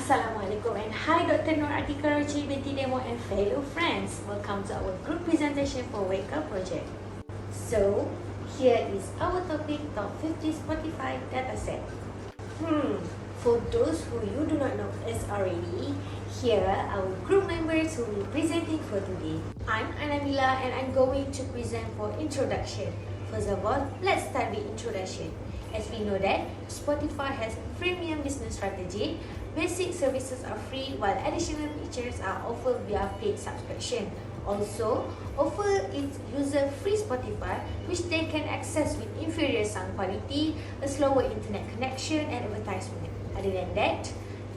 Assalamualaikum and hi Dr. Nur Atiqah, Rochin binti Demong and fellow friends. Welcome to our group presentation for WEKA project. So, here is our topic, top 50 Spotify dataset. For those who you do not know us already, here are our group members who will be presenting for today. I'm Ain Nabilla and I'm going to present for introduction. First of all, let's start with introduction. As we know that Spotify has premium business strategy. Basic services are free while additional features are offered via paid subscription. Also, offer its user free Spotify which they can access with inferior sound quality, a slower internet connection and advertisement. Other than that,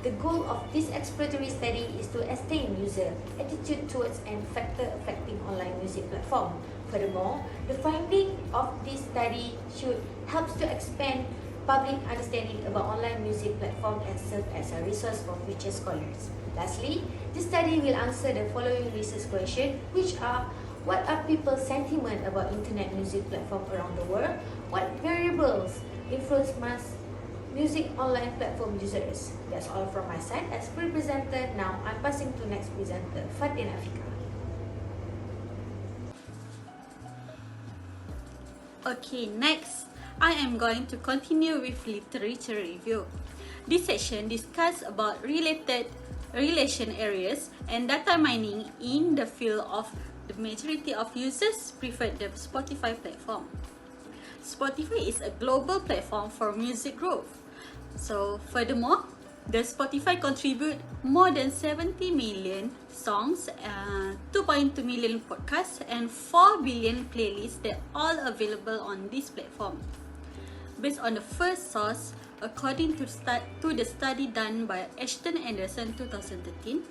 the goal of this exploratory study is to ascertain user attitude towards and factor affecting online music platform. Furthermore, the finding of this study should help to expand public understanding about online music platform and serve as a resource for future scholars. Lastly, this study will answer the following research questions, which are: what are people's sentiment about internet music platform around the world? What variables influence mass music online platform users? That's all from my side as presenter. Now I'm passing to next presenter, Fatin Afiqah. Okay, next, I am going to continue with literature review. This section discusses about relation areas and data mining in the field of the majority of users prefer the Spotify platform. Spotify is a global platform for music growth. So, furthermore, the Spotify contribute more than 70 million songs, 2.2 million podcasts, and 4 billion playlists that all available on this platform. Based on the first source, according to the study done by Ashton Anderson 2013,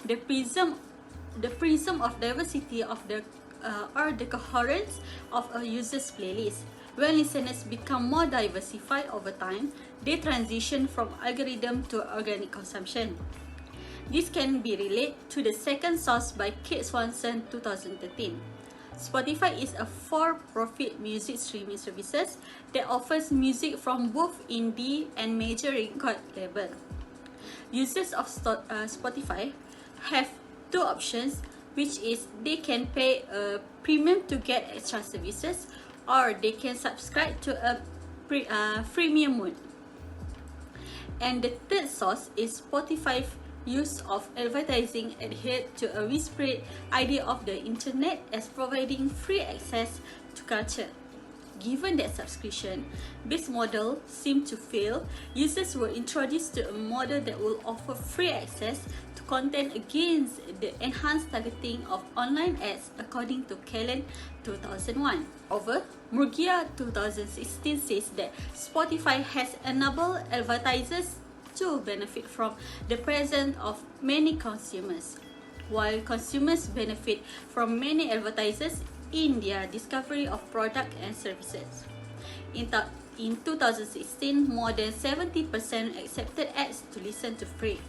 the prism of diversity of the coherence of a user's playlist. When listeners become more diversified over time, they transition from algorithm to organic consumption. This can be related to the second source by Kate Swanson 2013. Spotify is a for-profit music streaming services that offers music from both indie and major record label. Users of Spotify have two options, which is they can pay a premium to get extra services, or they can subscribe to a freemium mode. And the third source is Spotify's use of advertising adhered to a widespread idea of the internet as providing free access to culture. Given that subscription-based model seemed to fail, users were introduced to a model that will offer free access to content against the enhanced targeting of online ads, according to Kellen 2001. However, Murgia 2016 says that Spotify has enabled advertisers to benefit from the presence of many consumers, while consumers benefit from many advertisers in their discovery of product and services. In 2016, more than 70% accepted ads to listen to free.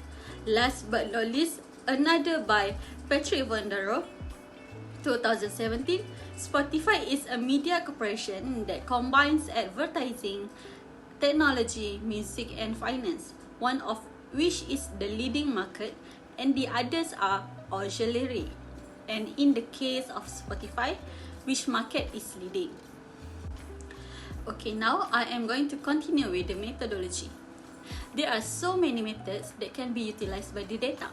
Last but not least, another by Patrick Vondaro 2017, Spotify is a media corporation that combines advertising, technology, music and finance, one of which is the leading market and the others are auxiliary. And in the case of Spotify, which market is leading? Okay, now I am going to continue with the methodology. There are so many methods that can be utilized by the data.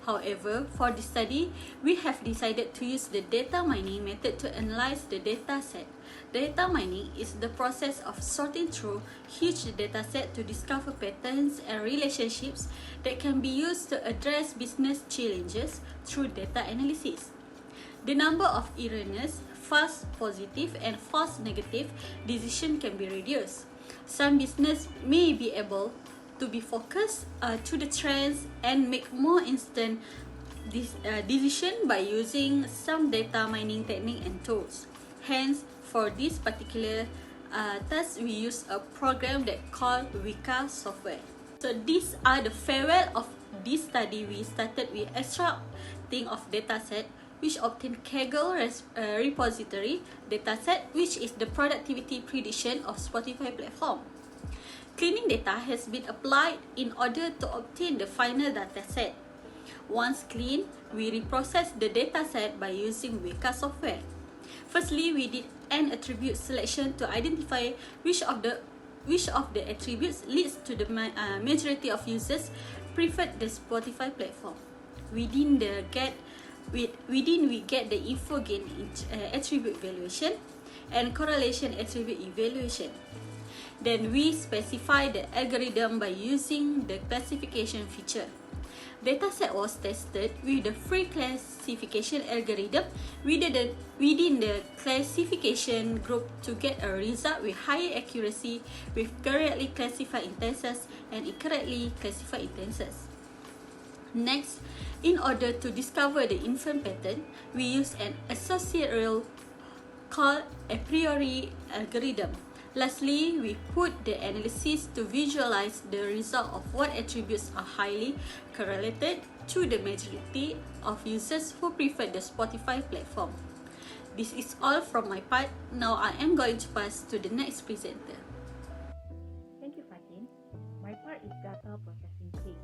However, for this study, we have decided to use the data mining method to analyze the data set. Data mining is the process of sorting through huge data set to discover patterns and relationships that can be used to address business challenges through data analysis. The number of erroneous, false positive and false negative decisions can be reduced. Some business may be able to be focused to the trends and make more instant decision by using some data mining technique and tools. Hence, for this particular task, we use a program that called WEKA software. So these are the farewell of this study. We started with extracting of dataset, which obtained Kaggle repository dataset, which is the productivity prediction of Spotify platform. Cleaning data has been applied in order to obtain the final dataset. Once cleaned, we reprocess the dataset by using WEKA software. Firstly, we did an attribute selection to identify which of the attributes leads to the majority of users preferred the Spotify platform. Within we get the info gain attribute evaluation and correlation attribute evaluation. Then we specify the algorithm by using the classification feature. Dataset was tested with the free classification algorithm within the classification group to get a result with higher accuracy with correctly classified instances and incorrectly classified instances. Next, in order to discover the inference pattern, we use an associate rule called a priori algorithm. Lastly, we put the analysis to visualize the result of what attributes are highly correlated to the majority of users who prefer the Spotify platform. This is all from my part. Now I am going to pass to the next presenter. Thank you, Fatin. My part is data processing phase.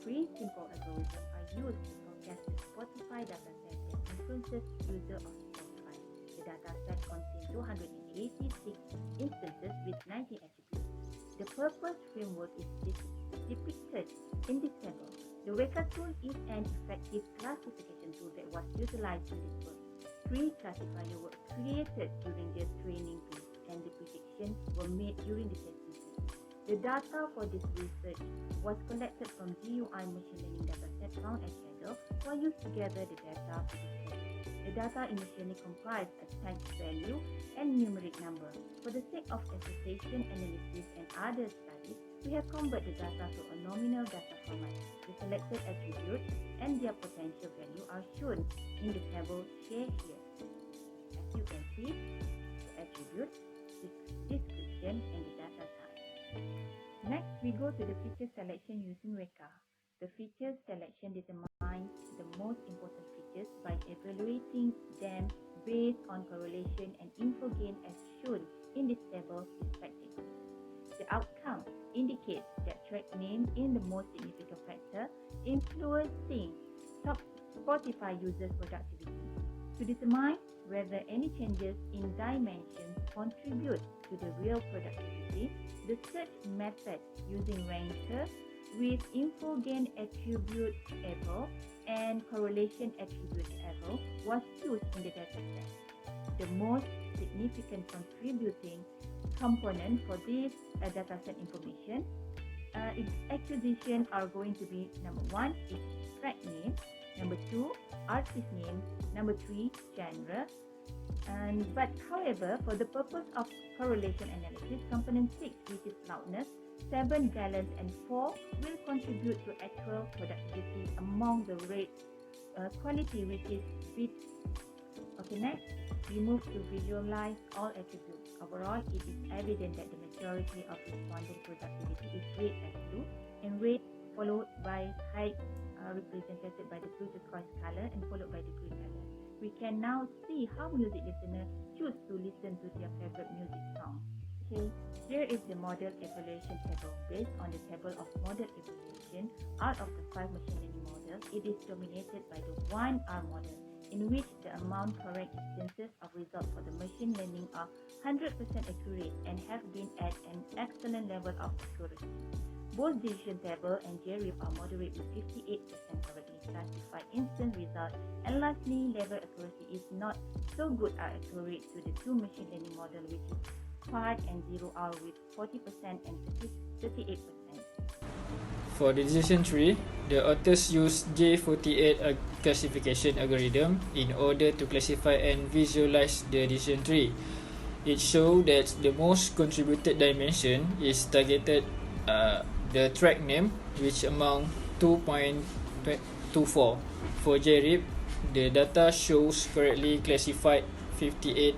Three simple algorithms are used to forecast the Spotify dataset that influences user of Spotify. The dataset contains 286 instances with 19 attributes. The purpose framework is depicted in this table. The WEKA tool is an effective classification tool that was utilized in this work. 3 classifiers were created during the training phase and the predictions were made during the testing phase. The data for this research was collected from GUI machine learning dataset found at Shadow while used to gather the data for this study. The data initially comprised a text value and numeric number. For the sake of association analysis and other studies, we have converted the data to a nominal data format. The selected attributes and their potential value are shown in the table shared here. As you can see, the attributes, description, and the data type. Next, we go to the feature selection using WEKA. The feature selection determines the most important features by evaluating them based on correlation and info gain as shown in this table respectively. The outcome indicates that track name is the most significant factor influencing Spotify users' productivity. To determine whether any changes in dimensions contribute to the real productivity, the search method using ranker with info gain attribute able and correlation attribute able was used in the dataset. The most significant contributing component for this dataset information acquisition are going to be number 1 is track name, number 2 artist name, number 3 genre. But however, for the purpose of correlation analysis, component 6, which is loudness, 7 gallons and 4 will contribute to actual productivity among the rate quality, which is bit. Okay, next we move to visualize all attributes. Overall, it is evident that the majority of respondent productivity is rate as 2 and rate followed by height represented by the blue turquoise color and followed by the green color. We can now see how music listeners choose to listen to their favorite music song. Okay, here is the model evaluation table. Based on the table of model evaluation, out of the 5 machine learning models, it is dominated by the 1R model, in which the amount correct instances of results for the machine learning are 100% accurate and have been at an excellent level of accuracy. Both decision table and JRIP are moderate with 58% correctly classified instant result, and lastly, level accuracy is not so good or accurate to the 2 machine learning model, which is PART and 0R with 40% and 38%. For the decision tree, the authors used J48 classification algorithm in order to classify and visualize the decision tree. It shows that the most contributed dimension is targeted the track name, which amount 2.24. For JRIP, the data shows correctly classified 58%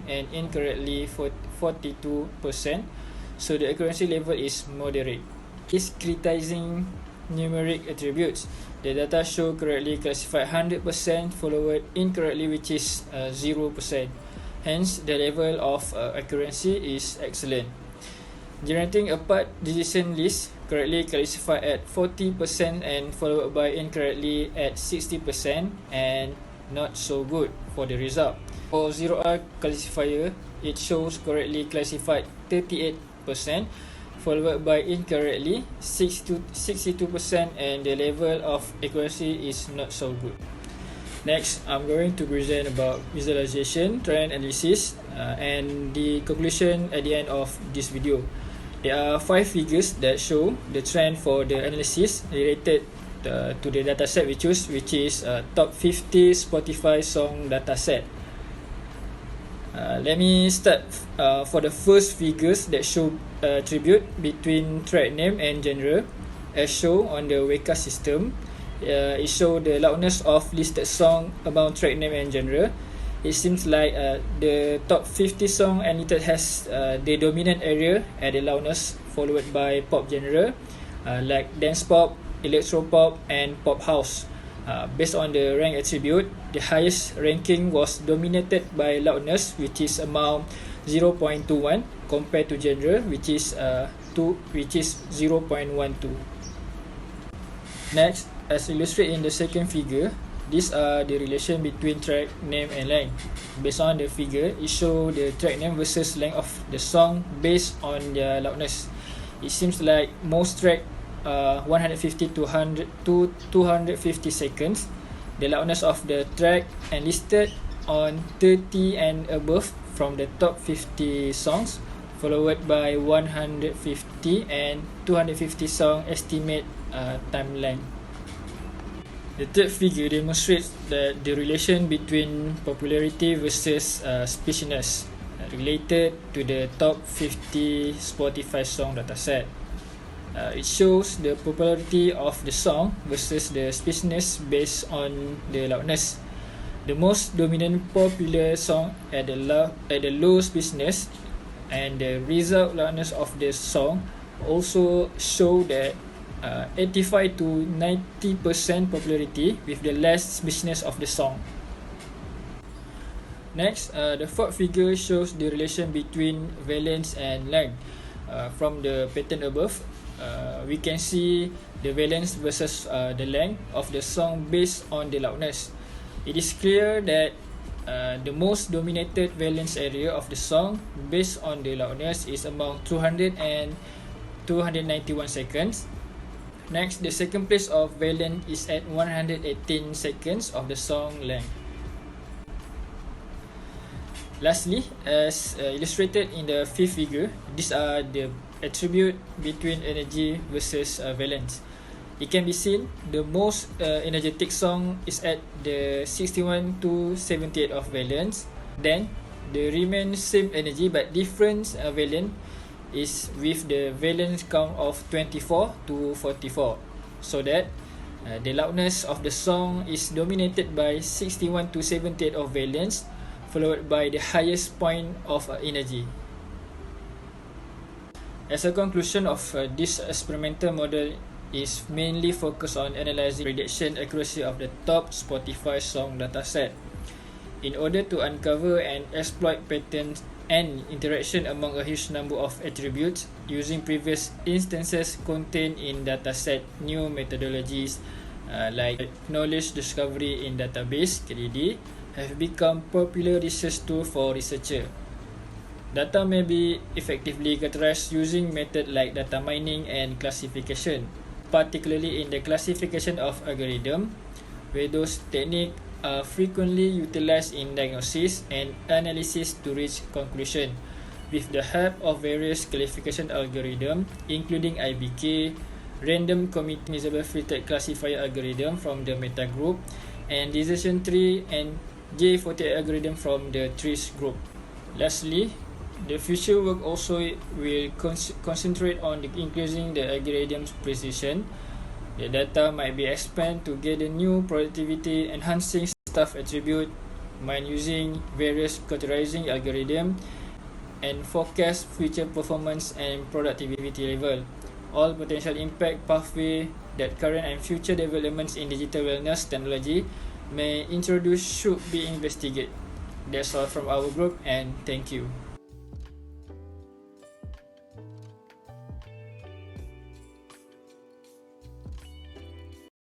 and incorrectly 42%, so the accuracy level is moderate. Discretizing numeric attributes, the data show correctly classified 100% followed incorrectly, which is 0%. Hence, the level of accuracy is excellent. Generating a part decision list correctly classified at 40% and followed by incorrectly at 60% and not so good for the result. For 0R classifier, it shows correctly classified 38%, followed by incorrectly 62% and the level of accuracy is not so good. Next, I'm going to present about visualization, trend analysis and the conclusion at the end of this video. There are 5 figures that show the trend for the analysis related to the dataset we choose, which is top 50 Spotify song dataset. Let me start for the first figures that show attribute between track name and genre as shown on the WEKA system. It shows the loudness of listed song among track name and genre. It seems like the top 50 song analyzed has the dominant area at the loudness, followed by pop genre like dance pop, electro pop and pop house. Based on the rank attribute, the highest ranking was dominated by loudness, which is amount 0.21 compared to genre, which is 0.12. Next, as illustrated in the second figure, these are the relation between track name and length. Based on the figure, it shows the track name versus length of the song based on their loudness. It seems like most track 150 to 250 seconds. The loudness of the track enlisted on 30 and above from the top 50 songs, followed by 150 and 250 song estimate time length. The third figure demonstrates that the relation between popularity versus spiciness related to the top 50 Spotify song dataset. It shows the popularity of the song versus the spiciness based on the loudness. The most dominant popular song at the low spiciness and the result loudness of the song also show that 85 to 90% popularity with the less spiciness of the song. Next, the fourth figure shows the relation between valence and length. From the pattern above, we can see the valence versus the length of the song based on the loudness. It is clear that the most dominated valence area of the song based on the loudness is among 200 and 291 seconds. Next, the second place of valence is at 118 seconds of the song length. Lastly, as illustrated in the fifth figure, these are the attribute between energy versus valence. It can be seen the most energetic song is at the 61 to 78 of valence. Then the remain same energy but different valence is with the valence count of 24 to 44, so that the loudness of the song is dominated by 61 to 78 of valence, followed by the highest point of energy. As a conclusion of this experimental model is mainly focused on analyzing prediction accuracy of the top Spotify song dataset in order to uncover and exploit patterns and interaction among a huge number of attributes using previous instances contained in dataset. New methodologies like knowledge discovery in database (KDD) have become popular research tool for researcher. Data may be effectively categorized using methods like data mining and classification, particularly in the classification of algorithm, where those techniques are frequently utilized in diagnosis and analysis to reach conclusion with the help of various classification algorithms, including IBK, random committable filtered classifier algorithm from the meta group, and decision tree and J48 algorithm from the trees group. Lastly, the future work also will concentrate on increasing the algorithm's precision. The data might be expanded to gather new productivity enhancing staff attribute, mind using various categorizing algorithm, and forecast future performance and productivity level. All potential impact pathway that current and future developments in digital wellness technology may introduce should be investigated. That's all from our group, and thank you.